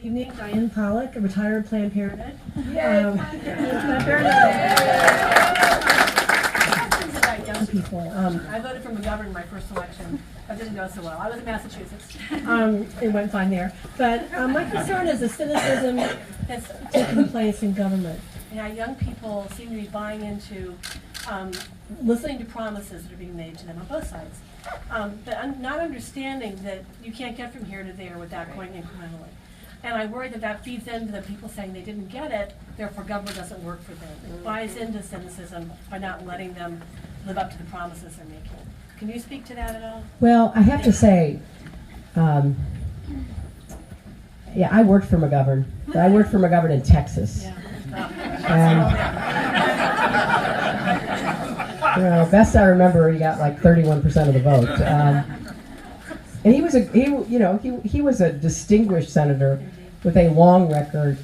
Evening, Diane Pollock, a retired Planned Parenthood. Young people. I voted for McGovern in my first election. That didn't go so well. I was in Massachusetts. It went fine there. But my concern is the cynicism that's taking place in government. Yeah, young people seem to be buying into listening to promises that are being made to them on both sides. But not understanding that you can't get from here to there without going incrementally. And I worry that that feeds into the people saying they didn't get it, therefore government doesn't work for them. It buys into cynicism by not letting them live up to the promises they're making. Can you speak to that at all? Well, I have to say, yeah, I worked for McGovern. I worked for McGovern in Texas. Yeah. And, best I remember, he got like 31% of the vote. And he was a distinguished senator with a long record.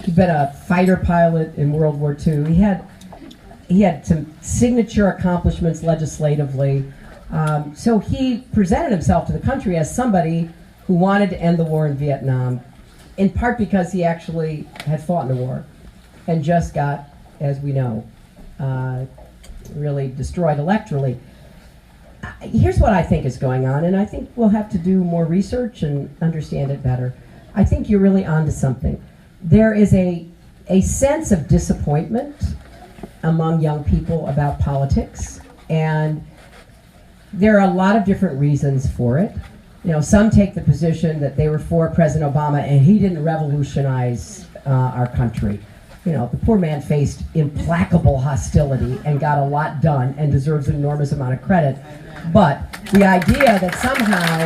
He'd been a fighter pilot in World War II. He had some signature accomplishments legislatively. So he presented himself to the country as somebody who wanted to end the war in Vietnam, in part because he actually had fought in the war and just got, as we know, really destroyed electorally. Here's what I think is going on, and I think we'll have to do more research and understand it better. I think you're really onto something. There is a sense of disappointment among young people about politics, and there are a lot of different reasons for it. You know, some take the position that they were for President Obama and he didn't revolutionize our country. You know, the poor man faced implacable hostility and got a lot done and deserves an enormous amount of credit. But the idea that somehow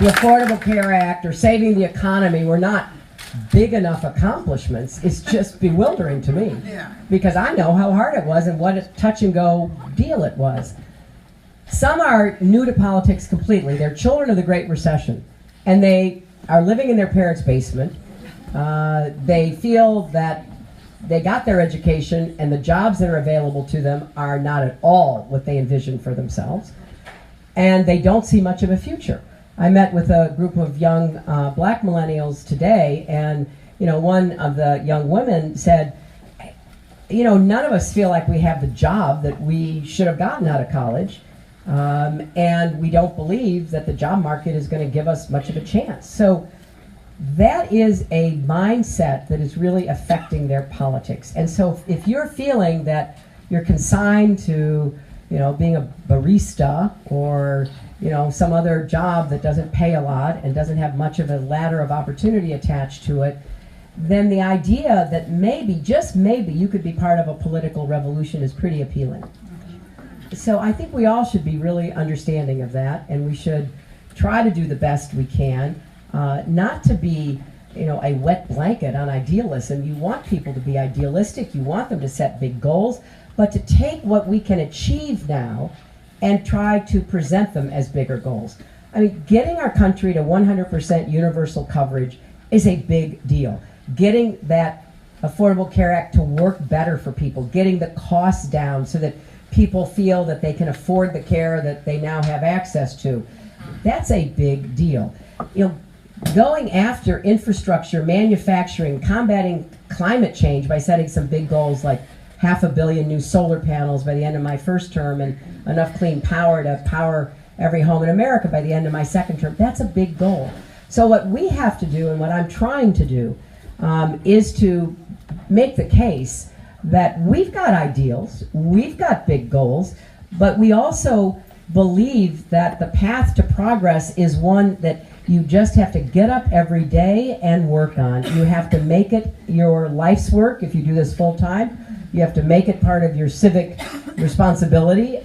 the Affordable Care Act or saving the economy were not big enough accomplishments is just bewildering to me. Because I know how hard it was and what a touch and go deal it was. Some are new to politics completely. They're children of the Great Recession, and they are living in their parents' basement. They feel that they got their education and the jobs that are available to them are not at all what they envisioned for themselves, and they don't see much of a future. I met with a group of young black millennials today, and one of the young women said, none of us feel like we have the job that we should have gotten out of college, and we don't believe that the job market is going to give us much of a chance. So that is a mindset that is really affecting their politics. And so if you're feeling that you're consigned to, being a barista or, some other job that doesn't pay a lot and doesn't have much of a ladder of opportunity attached to it, then the idea that maybe, just maybe, you could be part of a political revolution is pretty appealing. So I think we all should be really understanding of that, and we should try to do the best we can. Not to be, a wet blanket on idealism. You want people to be idealistic. You want them to set big goals, but to take what we can achieve now and try to present them as bigger goals. I mean, getting our country to 100% universal coverage is a big deal. Getting that Affordable Care Act to work better for people, getting the costs down so that people feel that they can afford the care that they now have access to, that's a big deal. Going after infrastructure, manufacturing, combating climate change by setting some big goals like 500 million new solar panels by the end of my first term and enough clean power to power every home in America by the end of my second term, that's a big goal. So what we have to do, and what I'm trying to do, is to make the case that we've got ideals, we've got big goals, but we also believe that the path to progress is one that you just have to get up every day and work on. You have to make it your life's work if you do this full time. You have to make it part of your civic responsibility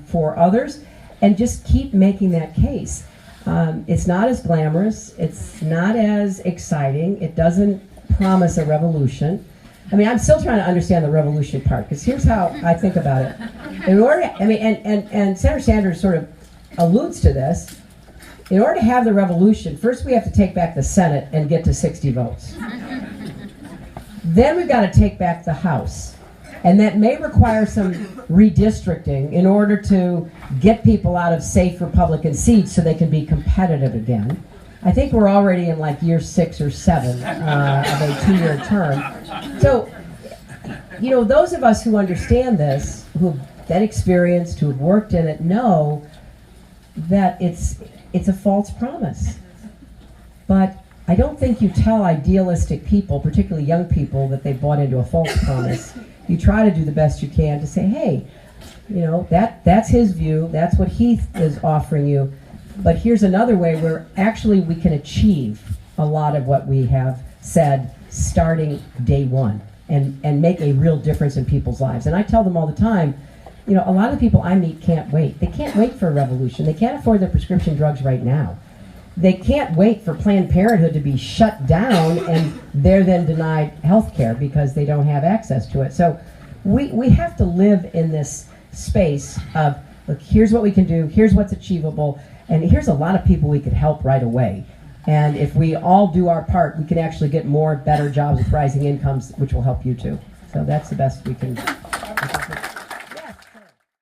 for others, and just keep making that case. It's not as glamorous. It's not as exciting. It doesn't promise a revolution. I mean, I'm still trying to understand the revolution part, because here's how I think about it. In order, and Senator Sanders sort of alludes to this. In order to have the revolution, first we have to take back the Senate and get to 60 votes. Then we've got to take back the House. And that may require some redistricting in order to get people out of safe Republican seats so they can be competitive again. I think we're already in like year 6 or 7 of a 2-year term. So, you know, those of us who understand this, who've been experienced, who have worked in it, know that it's a false promise. But I don't think you tell idealistic people, particularly young people, that they've bought into a false promise. You try to do the best you can to say, hey, you know, that's his view, that's what he is offering you, but here's another way where actually we can achieve a lot of what we have said starting day one and make a real difference in people's lives. And I tell them all the time, you know, a lot of the people I meet can't wait. They can't wait for a revolution. They can't afford their prescription drugs right now. They can't wait for Planned Parenthood to be shut down and they're then denied health care because they don't have access to it. So we have to live in this space of, look, here's what we can do, here's what's achievable, and here's a lot of people we could help right away. And if we all do our part, we can actually get more better jobs with rising incomes, which will help you too. So that's the best we can